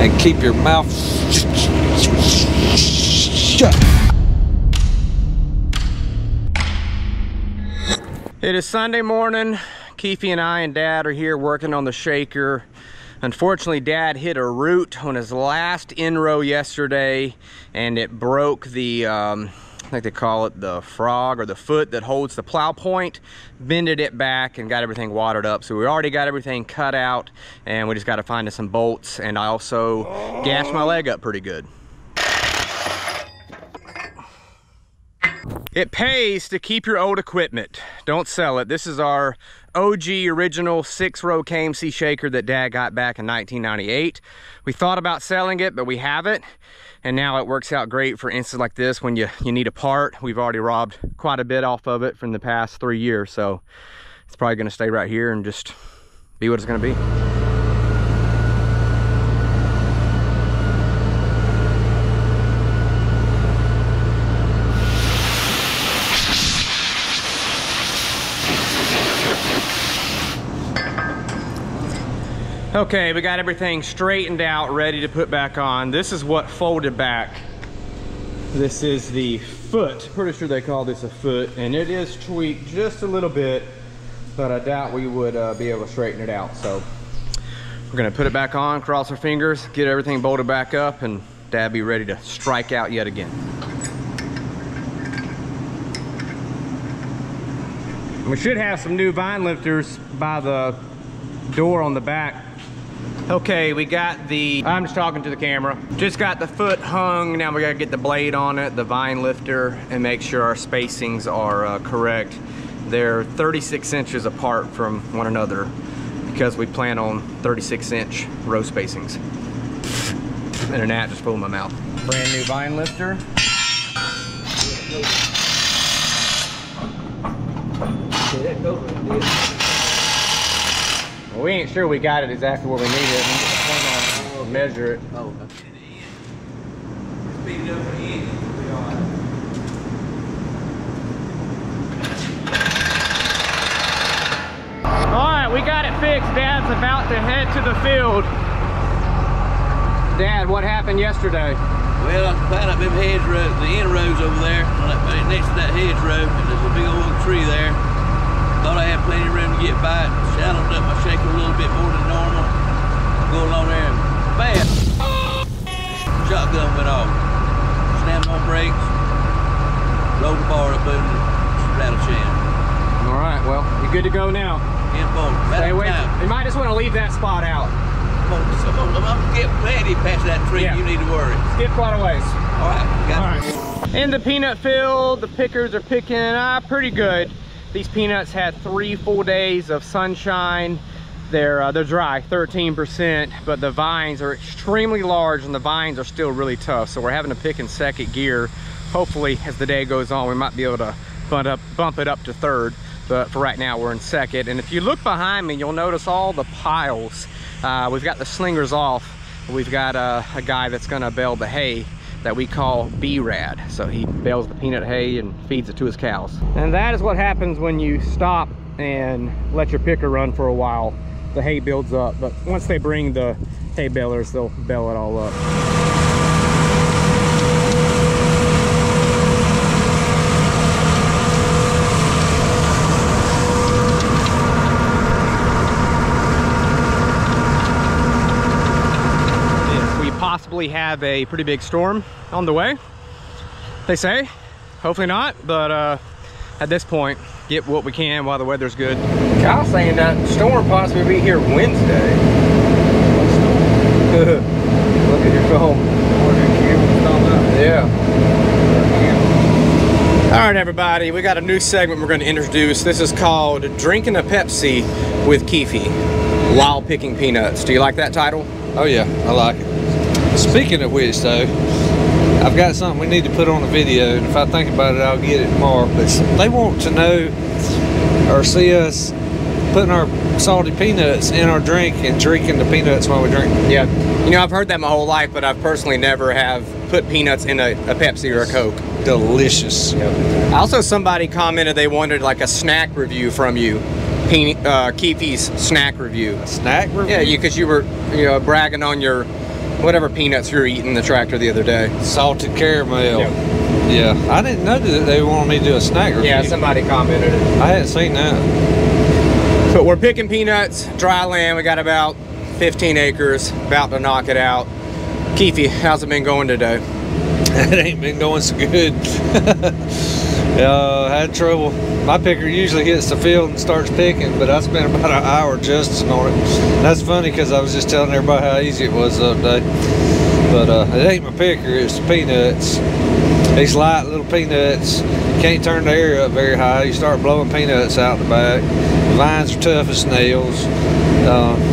and keep your mouth shut. It is Sunday morning. Keefe and I and Dad are here working on the shaker. Unfortunately, Dad hit a root on his last in-row yesterday, and it broke the, I think they call it the frog or the foot that holds the plow point, bended it back and got everything watered up. So we already got everything cut out, and we just got to find us some bolts. And I also gashed my leg up pretty good. It pays to keep your old equipment. Don't sell it. This is our OG original 6-row KMC shaker that Dad got back in 1998. We thought about selling it, but we have it. And now it works out great for instances like this when you need a part. We've already robbed quite a bit off of it from the past 3 years. So it's probably gonna stay right here and just be what it's gonna be. Okay, we got everything straightened out, ready to put back on. This is what folded back. This is the foot. Pretty sure they call this a foot, and it is tweaked just a little bit, but I doubt we would be able to straighten it out. So we're gonna put it back on, cross our fingers, get everything bolted back up, and Dad be ready to strike out yet again. We should have some new vine lifters by the door on the back. Okay, we got the, I'm just talking to the camera. Just got the foot hung. Now we gotta get the blade on it, the vine lifter, and make sure our spacings are correct. They're 36 inches apart from one another because we plan on 36-inch row spacings. And a gnat just flew in my mouth. Brand new vine lifter. Well, we ain't sure we got it exactly where we need it. We get the point on it, we'll measure it. Oh, okay. Speed it up for the end. Alright, we got it fixed. Dad's about to head to the field. Dad, what happened yesterday? Well, I found out them hedgerows, the end rows over there, next to that hedgerow, and there's a big old tree there. Thought I had plenty of room to get by it. Shallowed up my shaker a little bit more than normal. Go along there and bam! Shotgun went off. Slammed on brakes. Rolled the bar up and rattle chain. All right, well, you're good to go now. Stay away. You might just want to leave that spot out. I'm gonna get plenty past that tree. Yeah. You need to worry. Skip quite a ways. All right, got it. In the peanut field, the pickers are picking pretty good. These peanuts had 3 full days of sunshine. They're dry, 13%, but the vines are extremely large and the vines are still really tough. So we're having to pick in second gear. Hopefully, as the day goes on, we might be able to bump it up to third. But for right now, we're in second. And if you look behind me, you'll notice all the piles. We've got the slingers off. We've got a guy that's gonna bale the hay that we call B-Rad. So he bales the peanut hay and feeds it to his cows. And that is what happens when you stop and let your picker run for a while. The hay builds up, but once they bring the hay balers, they'll bale it all up. Possibly have a pretty big storm on the way, they say. Hopefully not, but at this point, get what we can while the weather's good. Kyle's saying that storm possibly be here Wednesday. Look at your phone. Yeah. All right, everybody, we got a new segment we're going to introduce. This is called Drinking a Pepsi with Keefe while picking peanuts. Do you like that title? Oh yeah, I like it. Speaking of which, though, I've got something we need to put on a video, and if I think about it, I'll get it tomorrow. But they want to know or see us putting our salty peanuts in our drink and drinking the peanuts while we drink. Yeah, you know, I've heard that my whole life, but I've personally never have put peanuts in a Pepsi or a Coke. Delicious. Yep. Also, somebody commented they wanted like a snack review from you. Keefe's snack review. A snack review? Yeah, because you were bragging on your whatever peanuts you were eating in the tractor the other day. Salted caramel. Yeah. Yeah, I didn't know that they wanted me to do a snack review. Yeah, somebody commented it. I hadn't seen that. But we're picking peanuts, dry land. We got about 15 acres, about to knock it out. Keefe, how's it been going today? It ain't been going so good. Had trouble. My picker usually hits the field and starts picking, but I spent about an hour adjusting on it. That's funny because I was just telling everybody how easy it was the other day. But it ain't my picker, it's the peanuts. These light little peanuts, can't turn the air up very high. You start blowing peanuts out the back. The vines are tough as nails.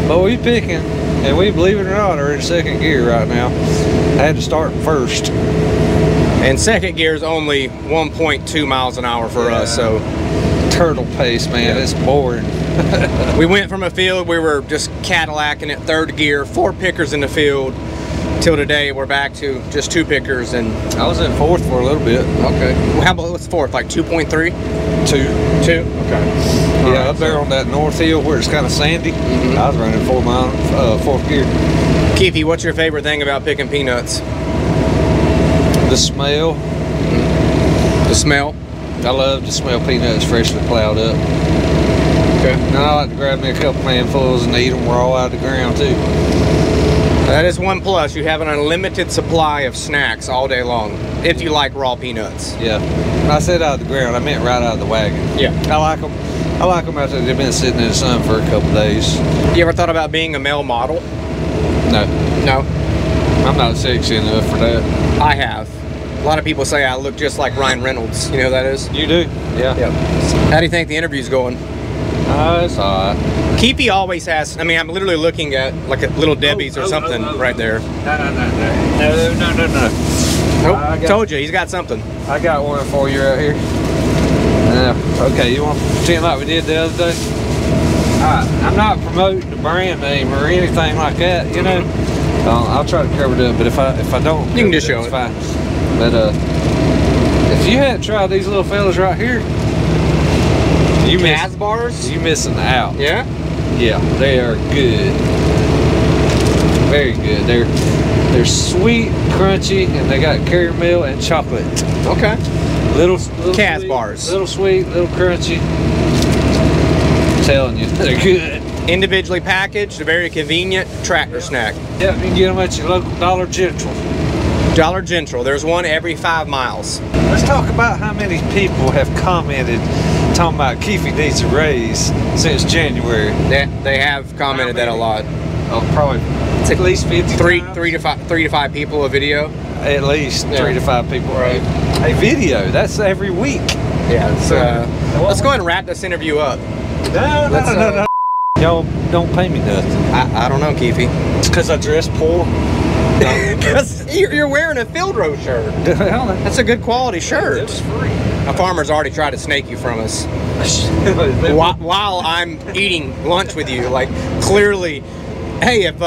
But we picking, and we, believe it or not, are in second gear right now. I had to start first. And second gear is only 1.2 miles an hour for us, so. Turtle pace, man, it's boring. We went from a field, we were just Cadillacing it, third gear, 4 pickers in the field. Till today, we're back to just 2 pickers, and I was in fourth for a little bit. Okay. Well, how about what's fourth? Like 2.3? 2. Okay. Yeah, up there on that north hill where it's kind of sandy. I was running 4 mile, fourth gear. Keefe, what's your favorite thing about picking peanuts? The smell. The smell. I love to smell peanuts freshly plowed up. Okay. And I like to grab me a couple handfuls and eat them raw out of the ground too. That is one plus. You have an unlimited supply of snacks all day long, if you like raw peanuts. Yeah. When I said out of the ground, I meant right out of the wagon. Yeah. I like them. I like them after they've been sitting in the sun for a couple days. You ever thought about being a male model? No. No? I'm not sexy enough for that. I have. A lot of people say I look just like Ryan Reynolds. You know who that is? You do? Yeah. Yep. How do you think the interview's going? It's all right. Keefe always has, I mean, I'm literally looking at like a Little Debbie's or something right there. No. Nope, told you, he's got something. I got one for you right here. Okay, you want to pretend like we did the other day? I'm not promoting the brand name or anything like that, you know. I'll try to cover it up, but if I don't, you can just show it. Fine. But if you hadn't tried these little fellas right here, you missing out. Yeah? Yeah, they are good. Very good. They're sweet, crunchy, and they got caramel and chocolate. Okay. Little Kaz sweet, bars. Little sweet, little crunchy. I'm telling you, they're good. Individually packaged, a very convenient tractor snack. Yeah, you can get them at your local Dollar General. Dollar General. There's one every 5 miles. Let's talk about how many people have commented talking about Keefe needs a raise since January. They have commented that a lot. Oh, probably it's at least 50 3 times. to 5 people a video. At least 3 to 5 people. Right. A video. That's every week. Yeah. Let's go ahead and wrap this interview up. No. Y'all don't pay me nothing. I don't know, Keefe. It's because I dress poor. Because you're wearing a Field Row shirt. That's a good quality shirt. It was free. A farmer's already tried to snake you from us. While I'm eating lunch with you, like clearly, hey, if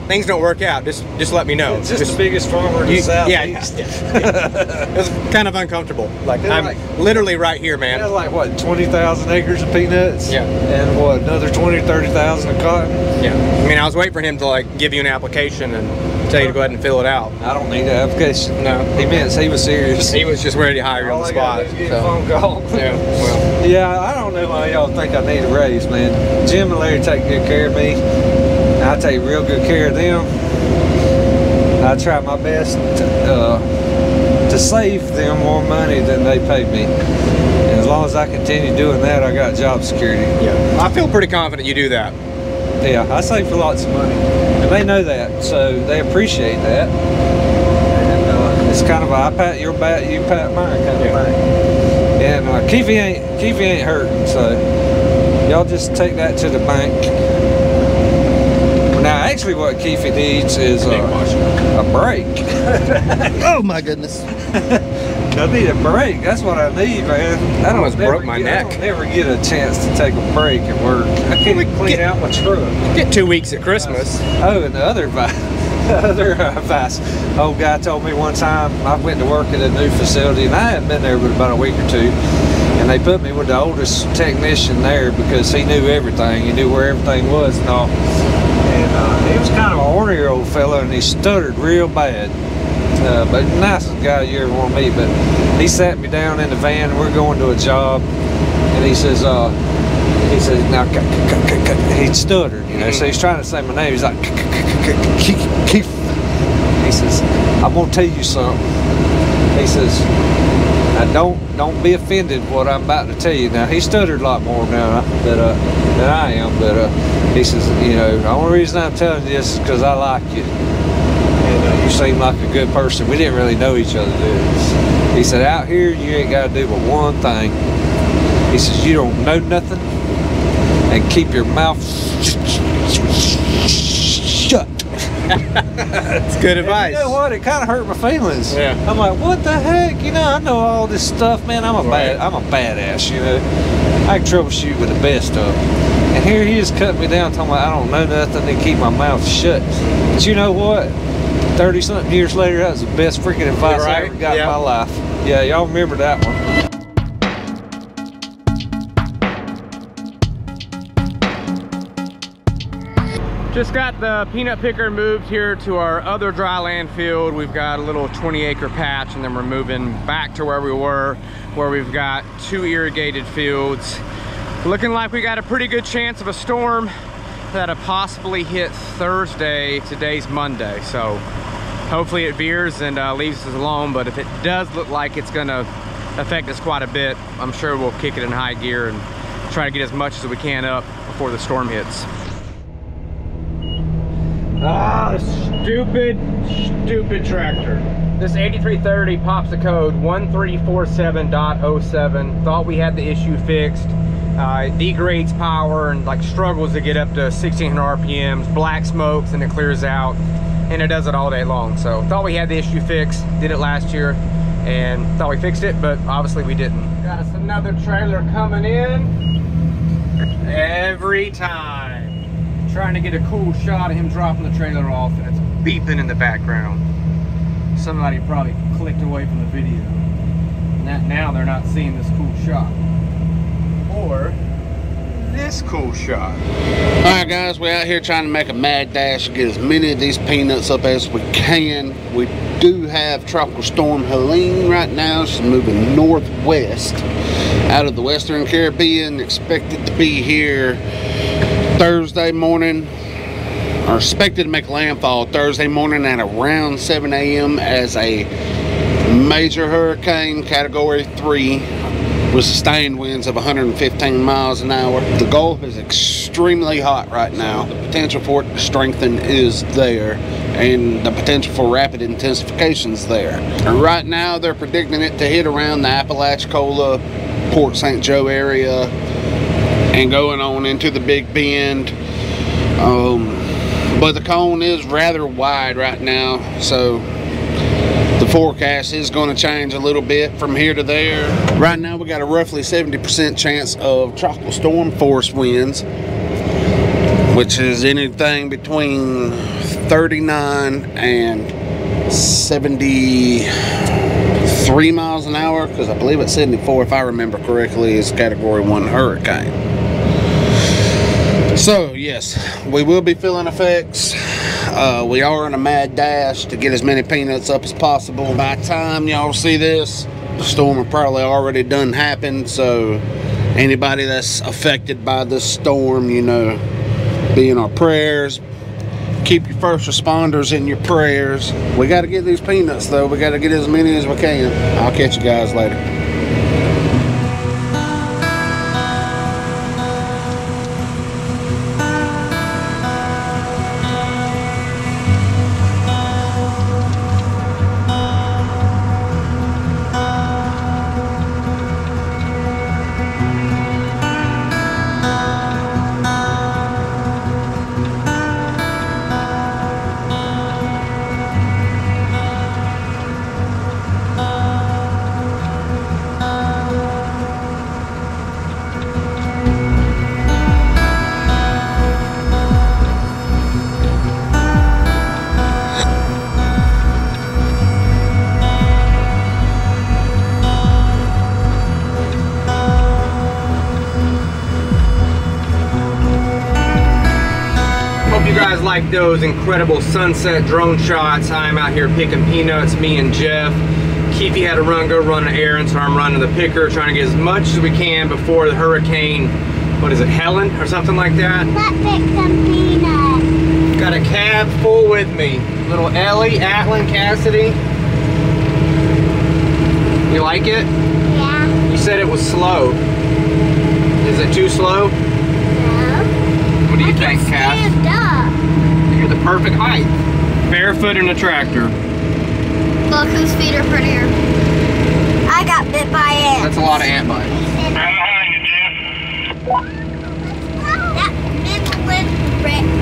things don't work out, just let me know. It's just the biggest farmer in the Southeast. Yeah. It was kind of uncomfortable. Like I'm literally right here, man. That's like what, 20,000 acres of peanuts? Yeah. And what, another 20, 30,000 of cotton? Yeah. I mean, I was waiting for him to like give you an application and tell you to go ahead and fill it out. I don't need an application. No. He was serious. He was just ready to hire you on the spot. Get a phone call. Yeah. Well. Yeah, I don't know why y'all think I need a raise, man. Jim and Larry take good care of me. I take real good care of them. I try my best to save them more money than they pay me. And as long as I continue doing that, I got job security. Yeah. I feel pretty confident you do that. Yeah, I save for lots of money. And they know that, so they appreciate that. And it's kind of a I pat your back, you pat mine kind of thing. And Keefe ain't hurting, so y'all just take that to the bank. Now, actually, what Keefe needs is a break. Oh my goodness! I need a break. That's what I need, man. I almost broke my neck. I don't never get a chance to take a break at work. I can't even clean out my truck. Get 2 weeks at Christmas. Oh, and the other advice. Old guy told me one time, I went to work at a new facility, and I hadn't been there but about a week or two. And they put me with the oldest technician there because he knew everything. He knew where everything was and all. And He was kind of an ornery old fella, and he stuttered real bad. But nicest guy you ever want to meet. But he sat me down in the van, and we're going to a job, and he says now, he stuttered, you know, so he's trying to say my name. He's like, Keith. He says, I'm gonna tell you something. He says, now don't be offended what I'm about to tell you. Now he stuttered a lot more now than I am, but he says, you know, the only reason I'm telling you this is because I like you, and you seem like a good person. We didn't really know each other, dude. He said, out here you ain't got to do but one thing. He says, you don't know nothing, and keep your mouth shut. That's good advice. And you know what? It kind of hurt my feelings. Yeah. I'm like, what the heck? You know, I know all this stuff, man. I'm a badass. You know, I can troubleshoot with the best of them. And here he is cutting me down, talking about I don't know nothing and keep my mouth shut. But you know what? 30-something years later, that was the best freaking advice I ever got in my life. Yeah, y'all remember that one. Just got the peanut picker moved here to our other dry land field. We've got a little 20-acre patch, and then we're moving back to where we were, where we've got 2 irrigated fields. Looking like we got a pretty good chance of a storm that'll possibly hit Thursday. Today's Monday, so hopefully it veers and leaves us alone. But if it does look like it's gonna affect us quite a bit, I'm sure we'll kick it in high gear and try to get as much as we can up before the storm hits. Ah, stupid tractor. This 8330 pops the code 1347.07. Thought we had the issue fixed. It degrades power and like struggles to get up to 1600 RPMs, black smokes, and it clears out, and it does it all day long. So thought we had the issue fixed, did it last year, and thought we fixed it, but obviously we didn't. Got us another trailer coming in. Every time. Trying to get a cool shot of him dropping the trailer off, and it's beeping in the background. Somebody probably clicked away from the video. And now they're not seeing this cool shot. Or this cool shot. Alright guys, we're out here trying to make a mad dash to get as many of these peanuts up as we can. We do have Tropical Storm Helene right now. She's moving northwest out of the Western Caribbean, expected to be here Thursday morning, or expected to make landfall Thursday morning at around 7 a.m. as a major hurricane, category 3, with sustained winds of 115 miles an hour. The Gulf is extremely hot right now. The potential for it to strengthen is there, and the potential for rapid intensification is there. And right now they're predicting it to hit around the Apalachicola, Port St. Joe area, and going on into the Big Bend. But the cone is rather wide right now, so the forecast is going to change a little bit from here to there. Right now we got a roughly 70% chance of tropical storm force winds, which is anything between 39 and 73 miles an hour, because I believe it's 74, if I remember correctly, is category 1 hurricane. So yes, we will be feeling effects. We are in a mad dash to get as many peanuts up as possible. By the time y'all see this, the storm will probably already done happened. So anybody that's affected by this storm, you know, be in our prayers. Keep your first responders in your prayers. We got to get these peanuts though. We got to get as many as we can. I'll catch you guys later. like those incredible sunset drone shots, I'm out here picking peanuts, me and Jeff. Keithy had to go run an errand, so I'm running the picker, trying to get as much as we can before the hurricane, what is it, Helene or something like that? Let's pick some peanuts. Got a cab full with me. Little Ellie, Atlin, Cassidy. You like it? Yeah. You said it was slow. Is it too slow? No. What do you think, Cass? Stand up. You're the perfect height. Barefoot in a tractor. Look whose feet are prettier. I got bit by ants. That's a lot of ant bites.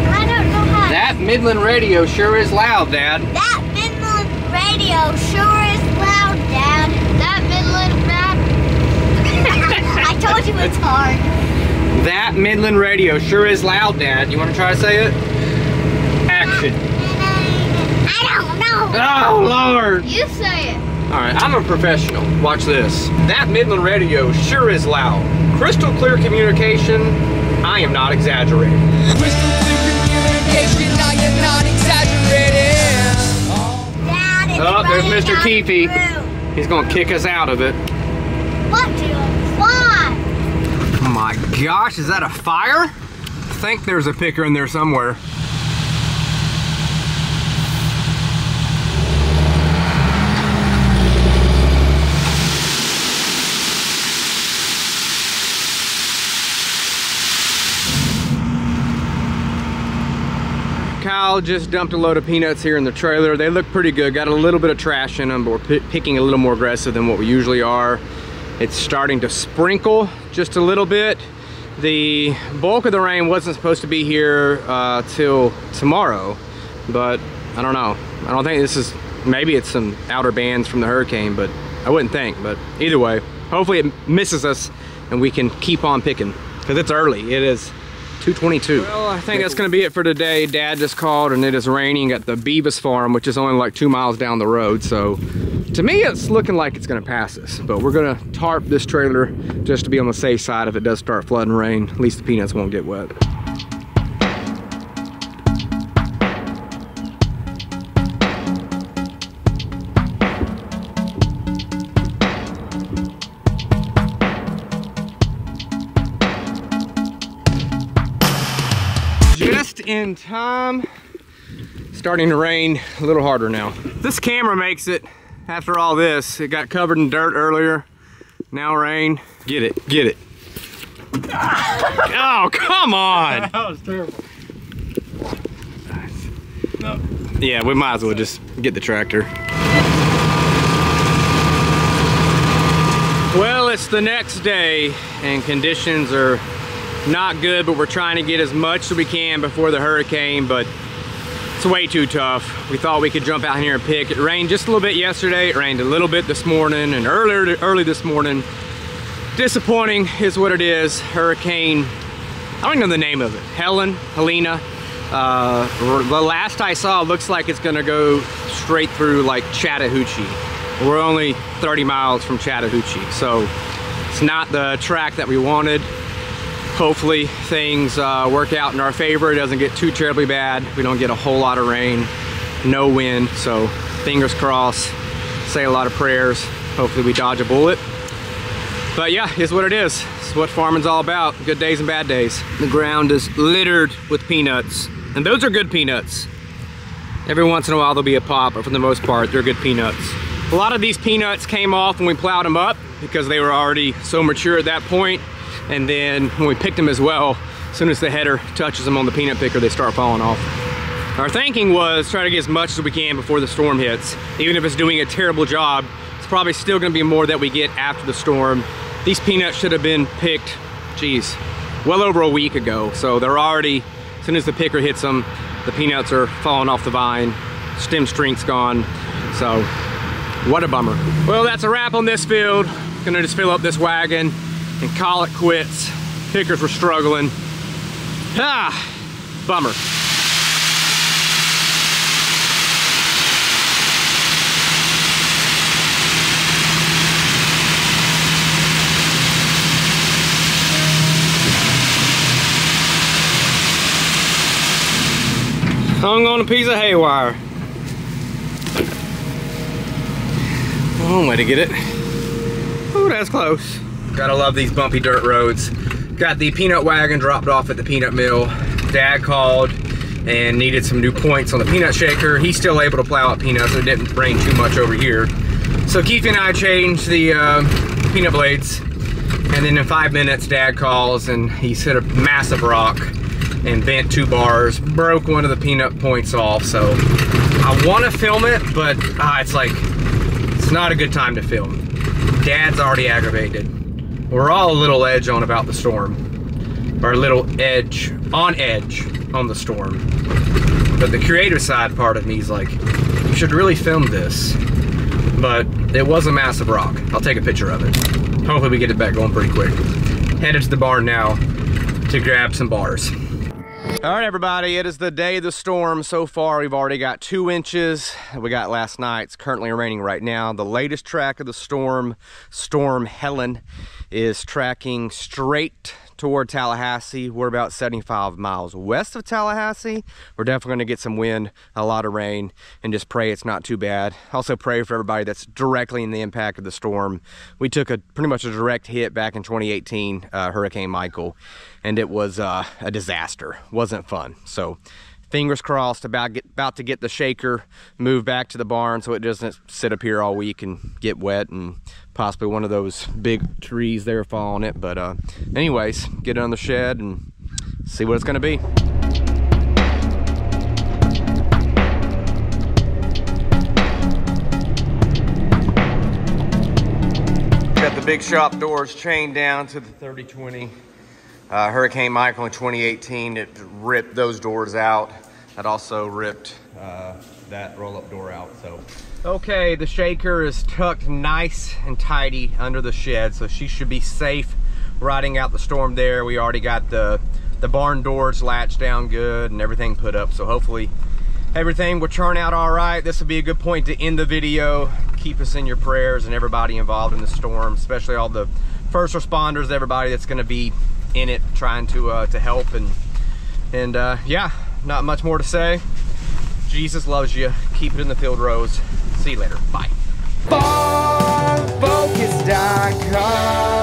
I don't know how. That Midland radio sure is loud, Dad. That Midland radio sure is loud, Dad. That Midland I told you it's hard. That Midland radio sure is loud, Dad. You want to try to say it? Action. I don't know. Oh, Lord. You say it. All right, I'm a professional. Watch this. That Midland radio sure is loud. Crystal clear communication. I am not exaggerating. Crystal clear communication, I am not exaggerating. Dad, it's Oh, there's running Mr. down Keefe. through. He's gonna kick us out of it. What do you fly? Oh my gosh, is that a fire? I think there's a picker in there somewhere. Kyle just dumped a load of peanuts here in the trailer. They look pretty good. Got a little bit of trash in them, but we're picking a little more aggressive than what we usually are. It's starting to sprinkle just a little bit. The bulk of the rain wasn't supposed to be here till tomorrow, but I don't know. I don't think this is, maybe it's some outer bands from the hurricane, but I wouldn't think. But either way, hopefully it misses us and we can keep on picking, because it's early. It is 2:22. Well, I think that's gonna be it for today. Dad just called and it is raining at the Beavis farm, which is only like 2 miles down the road. So to me, it's looking like it's gonna pass us, but we're gonna tarp this trailer just to be on the safe side. If it does start flooding rain, at least the peanuts won't get wet. Just in time. Starting to rain a little harder now. This camera makes it after all this. It got covered in dirt earlier. Now rain. Get it, get it. Oh, come on. That was terrible. No. Yeah, we might as well just get the tractor. Well, it's the next day and conditions are not good, but we're trying to get as much as we can before the hurricane, but it's way too tough. We thought we could jump out here and pick. It rained just a little bit yesterday. It rained a little bit this morning and early this morning. Disappointing is what it is. Hurricane, I don't even know the name of it. Helene. The last I saw, it looks like it's gonna go straight through like Chattahoochee. We're only 30 miles from Chattahoochee, so it's not the track that we wanted. Hopefully things work out in our favor. It doesn't get too terribly bad. We don't get a whole lot of rain, no wind, so fingers crossed. Say a lot of prayers. Hopefully we dodge a bullet. But yeah, it's what it is. It's what farming's all about. Good days and bad days. The ground is littered with peanuts, and those are good peanuts. Every once in a while there'll be a pop, but for the most part, they're good peanuts. A lot of these peanuts came off when we plowed them up because they were already so mature at that point. And then when we picked them as well, as soon as the header touches them on the peanut picker, they start falling off. Our thinking was try to get as much as we can before the storm hits. Even if it's doing a terrible job, it's probably still gonna be more that we get after the storm. These peanuts should have been picked, geez, well over a week ago. So they're already, as soon as the picker hits them, the peanuts are falling off the vine, stem strength's gone. So what a bummer. Well, that's a wrap on this field. Gonna just fill up this wagon and call it quits. Pickers were struggling. Bummer. Hung on a piece of hay wire. One way to get it. Oh, that's close. Gotta love these bumpy dirt roads. Got the peanut wagon dropped off at the peanut mill. Dad called and needed some new points on the peanut shaker. He's still able to plow out peanuts, so it didn't rain too much over here. So Keith and I changed the peanut blades, and then in 5 minutes Dad calls and he's hit a massive rock and bent 2 bars, broke one of the peanut points off. So I want to film it, but it's not a good time to film. Dad's already aggravated. We're all a little edge on about the storm, or a little edge on the storm. But the creative side part of me is like, you should really film this. But it was a massive rock. I'll take a picture of it. Hopefully we get it back going pretty quick. Headed to the barn now to grab some bars. All right, everybody, it is the day of the storm. So far, we've already got 2 inches. We got last night. It's currently raining right now. The latest track of the storm, Storm Helene, is tracking straight toward Tallahassee. We're about 75 miles west of Tallahassee. We're definitely going to get some wind, a lot of rain, and just pray it's not too bad. Also pray for everybody that's directly in the impact of the storm. We took pretty much a direct hit back in 2018, Hurricane Michael, and it was a disaster. Wasn't fun. So fingers crossed, about to get the shaker moved back to the barn so it doesn't sit up here all week and get wet and possibly one of those big trees there fall on it. But anyways, get it on the shed and see what it's gonna be. Got the big shop doors chained down to the 3020. Hurricane Michael in 2018, it ripped those doors out. That also ripped that roll-up door out. So, okay, the shaker is tucked nice and tidy under the shed, so she should be safe riding out the storm there. We already got the barn doors latched down good and everything put up, so hopefully everything will turn out all right. This will be a good point to end the video. Keep us in your prayers and everybody involved in the storm, especially all the first responders, everybody that's going to be in it trying to help, and yeah, not much more to say. Jesus loves you. Keep it in the field rows. See you later. Bye. FarmFocus.com